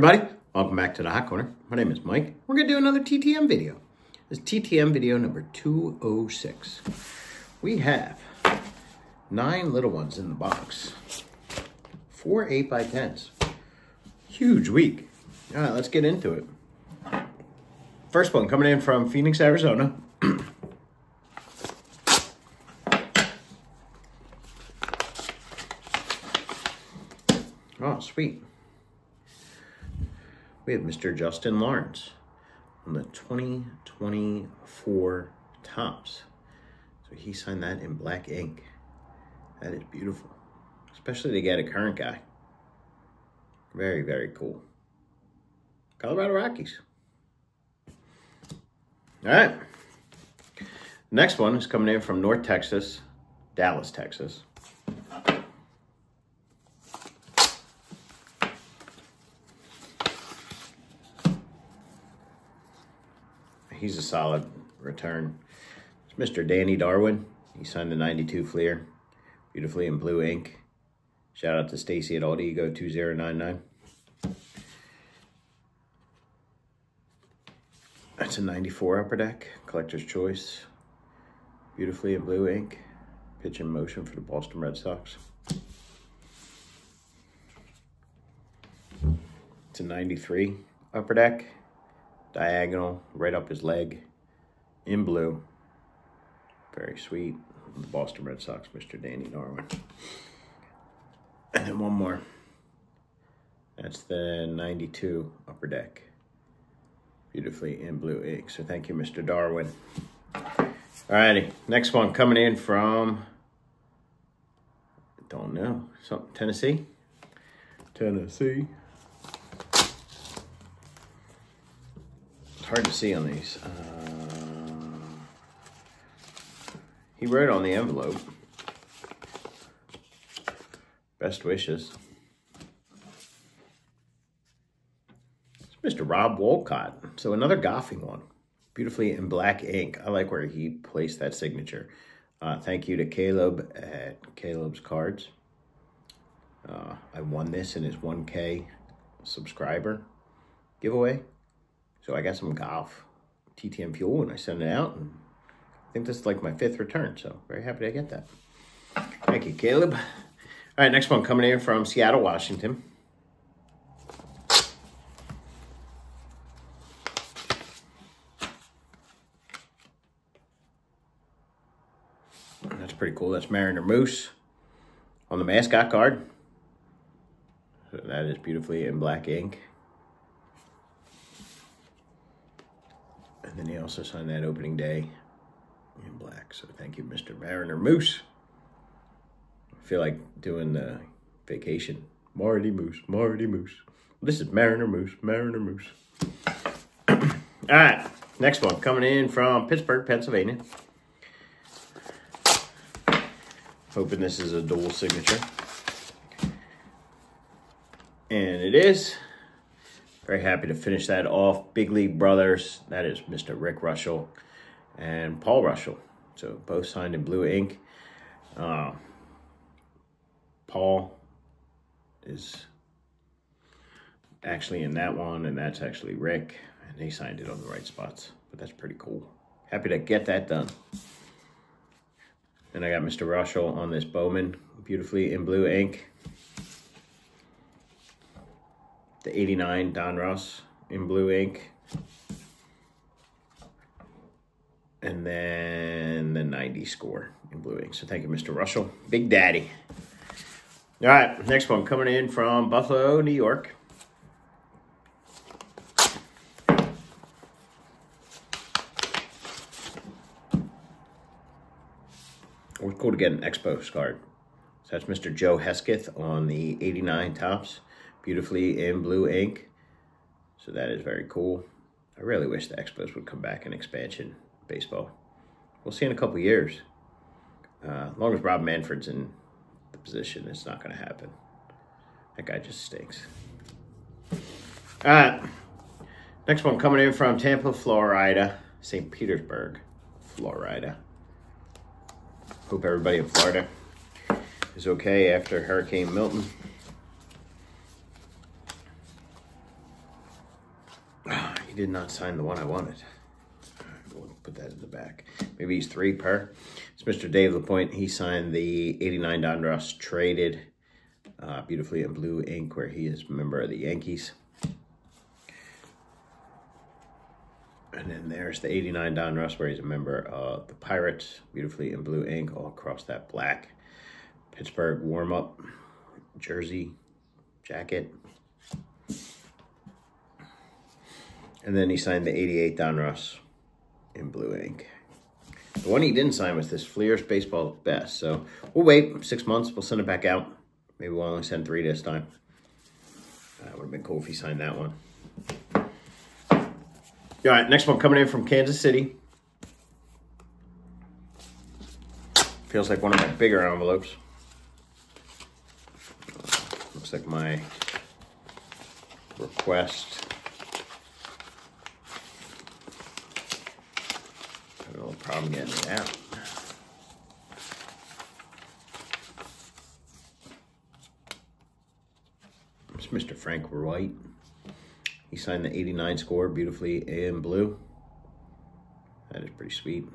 Everybody, welcome back to the Hot Corner. My name is Mike. We're going to do another TTM video. This is TTM video number 206. We have 9 little ones in the box. 4 8x10s. Huge week. All right, let's get into it. First one coming in from Phoenix, Arizona. Oh, sweet. We have Mr. Justin Lawrence on the 2024 Topps. So he signed that in black ink. That is beautiful. Especially to get a current guy. Very, very cool. Colorado Rockies. All right. Next one is coming in from North Texas, Dallas, Texas. He's a solid return. It's Mr. Darwin. He signed the 92 Fleer. Beautifully in blue ink. Shout out to Stacy at Old Ego 2099. That's a 94 Upper Deck. Collector's Choice. Beautifully in blue ink. Pitch in motion for the Boston Red Sox. It's a 93 Upper Deck. Diagonal, right up his leg, in blue. Very sweet. The Boston Red Sox, Mr. Darwin. And then one more. That's the 92 Upper Deck. Beautifully in blue ink. So thank you, Mr. Darwin. Alrighty, next one coming in from, don't know, something, Tennessee? Tennessee. Hard to see on these. He wrote on the envelope, best wishes. It's Mr. Rob Walcott. So another golfing one. Beautifully in black ink. I like where he placed that signature. Thank you to Caleb at Caleb's Cards. I won this in his 1K subscriber giveaway. So I got some golf TTM fuel and I sent it out. And I think this is like my 5th return. So very happy to get that. Thank you, Caleb. All right, next one coming in from Seattle, Washington. That's pretty cool. That's Mariner Moose on the Mascot card. So that is beautifully in black ink. And then he also signed that opening day in black. So thank you, Mr. Mariner Moose. I feel like doing the vacation. Marty Moose, Marty Moose. This is Mariner Moose, Mariner Moose. All right, next one coming in from Pittsburgh, Pennsylvania. Hoping this is a dual signature. And it is. Very happy to finish that off. Big League Brothers. That is Mr. Rick Russell and Paul Russell. So both signed in blue ink. Paul is actually in that one, and that's actually Rick. And they signed it on the right spots. But that's pretty cool. Happy to get that done. And I got Mr. Russell on this Bowman. Beautifully in blue ink. The 89 Don Ross in blue ink. And then the 90 score in blue ink. So thank you, Mr. Russell. Big Daddy. All right, next one coming in from Buffalo, New York. It's cool to get an Expos card. So that's Mr. Joe Hesketh on the 89 Topps. Beautifully in blue ink. So that is very cool. I really wish the Expos would come back in expansion baseball. We'll see in a couple years. As long as Rob Manfred's in the position, it's not going to happen. That guy just stinks. All right. Next one coming in from Tampa, Florida. St. Petersburg, Florida. Hope everybody in Florida is okay after Hurricane Milton. He did not sign the one I wanted. All right, we'll put that in the back. Maybe he's 3 per. It's Mr. Dave LaPointe. He signed the 89 Donruss traded beautifully in blue ink, where he is a member of the Yankees. And then there's the 89 Donruss, where he's a member of the Pirates, beautifully in blue ink, all across that black Pittsburgh warm-up jersey, jacket. And then he signed the 88 Donruss in blue ink. The one he didn't sign was this Fleer's Baseball Best. So we'll wait 6 months. We'll send it back out. Maybe we'll only send 3 this time. That would have been cool if he signed that one. All right, next one coming in from Kansas City. Feels like one of my bigger envelopes. Looks like my request. I have a little problem getting it out. It's Mr. Frank White. He signed the 89 score beautifully in blue. That is pretty sweet.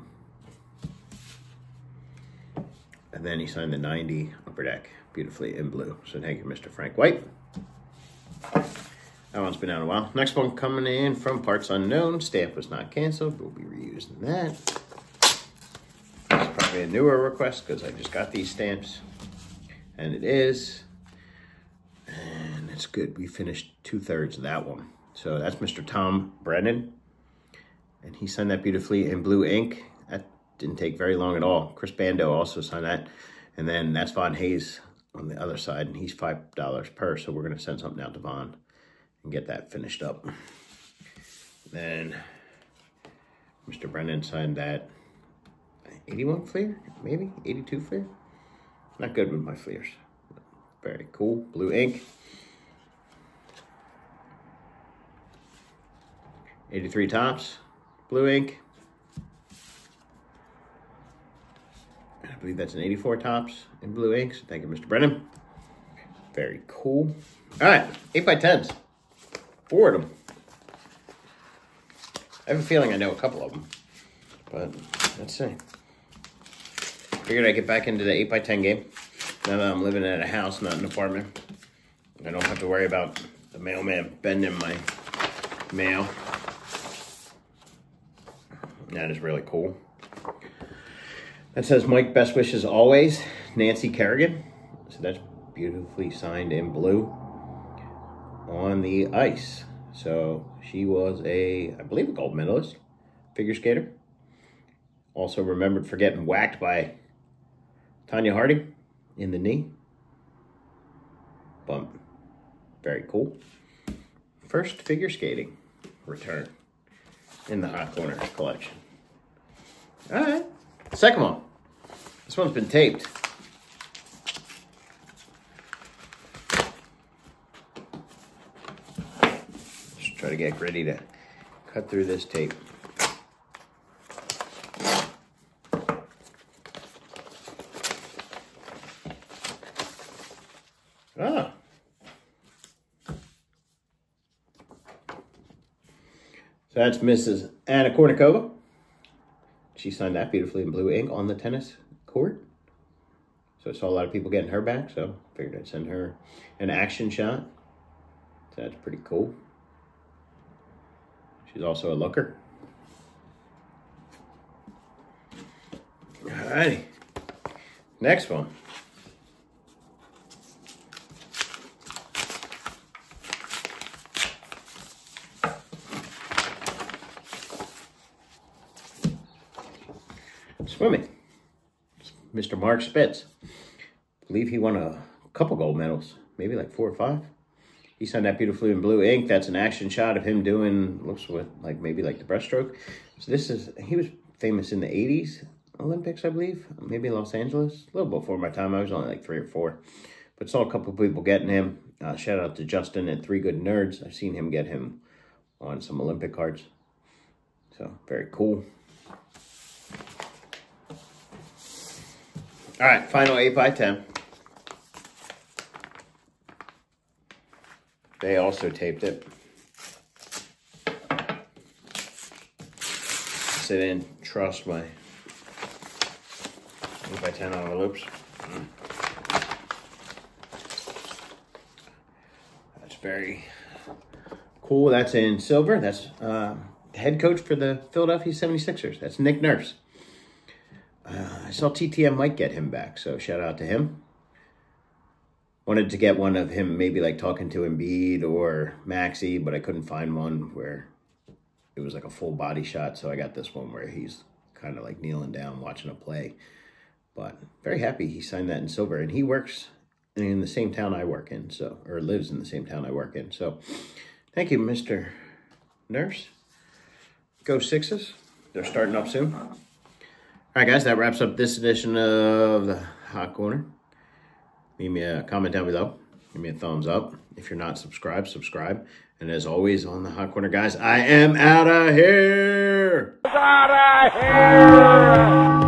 And then he signed the 90 Upper Deck beautifully in blue. So thank you, Mr. Frank White. That one's been out a while. Next one coming in from Parts Unknown. Stamp was not canceled. We'll be reusing that. It's probably a newer request because I just got these stamps. And it is. And it's good. We finished 2/3 of that one. So that's Mr. Tom Brennen. And he signed that beautifully in blue ink. That didn't take very long at all. Chris Bando also signed that. And then that's Von Hayes on the other side. And he's $5 per. So we're going to send something out to Von and get that finished up. Then Mr. Brennen signed that 81 Fleer, maybe 82 Fleer. Not good with my Fleers. Very cool. Blue ink. 83 Topps, blue ink. I believe that's an 84 Topps in blue ink. So thank you, Mr. Brennen. Very cool. All right, 8x10s. 4 of them. I have a feeling I know a couple of them, but let's see. Figured I'd get back into the 8x10 game. Now that I'm living at a house, not an apartment, I don't have to worry about the mailman bending my mail. That is really cool. That says, Mike, best wishes always, Nancy Kerrigan. So that's beautifully signed in blue on the ice. So she was I believe, a gold medalist, figure skater. Also remembered for getting whacked by Tanya Harding in the knee. Bump. Very cool. First figure skating return in the Hot Corners collection. All right. Second one. This one's been taped. Just try to get ready to cut through this tape. Ah. So that's Mrs. Anna Kornikova. She signed that beautifully in blue ink on the tennis court. So I saw a lot of people getting her back, so figured I'd send her an action shot. So that's pretty cool. She's also a looker. Alrighty. Next one. Swimming. Mr. Mark Spitz. I believe he won a couple gold medals, maybe like 4 or 5. He signed that beautifully in blue ink. That's an action shot of him doing, looks with like maybe like the breaststroke. So this is, he was famous in the 80s Olympics, I believe, maybe in Los Angeles. A little before my time. I was only like 3 or 4. But saw a couple of people getting him. Shout out to Justin at 3 Good Nerds. I've seen him get him on some Olympic cards. So very cool. All right, final 8x10. They also taped it. sit in, trust my 8x10 envelopes. That's very cool. That's in silver. That's head coach for the Philadelphia 76ers. That's Nick Nurse. I saw TTM might get him back, so shout out to him. Wanted to get one of him, maybe like talking to Embiid or Maxey, but I couldn't find one where it was like a full body shot, so I got this one where he's kind of like kneeling down watching a play. But very happy he signed that in silver, and he works in the same town I work in, so, or lives in the same town I work in. So thank you, Mr. Nurse. Go Sixes. They're starting up soon. All right, guys, that wraps up this edition of the Hot Corner. Leave me a comment down below. Give me a thumbs up. If you're not subscribed, subscribe. And as always, on the Hot Corner, guys, I am out of here. Out of here.